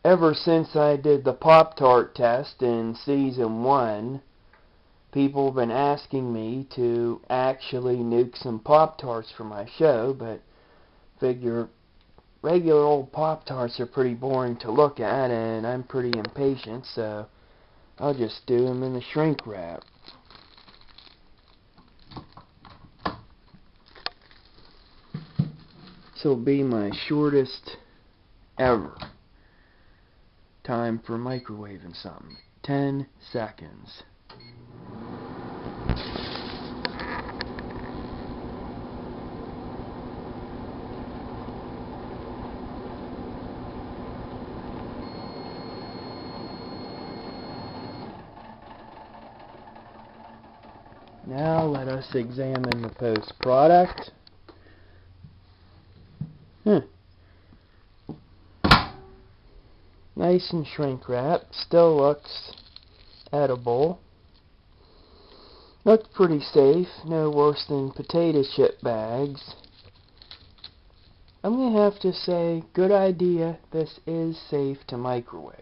Ever since I did the Pop-Tart test in Season 1, people have been asking me to actually nuke some Pop-Tarts for my show, but figure regular old Pop-Tarts are pretty boring to look at, and I'm pretty impatient, so I'll just do them in the shrink wrap. This will be my shortest ever time for microwaving something. 10 seconds. Now let us examine the post-product. Nice and shrink wrapped. Still looks edible. Looks pretty safe. No worse than potato chip bags. I'm going to have to say, good idea. This is safe to microwave.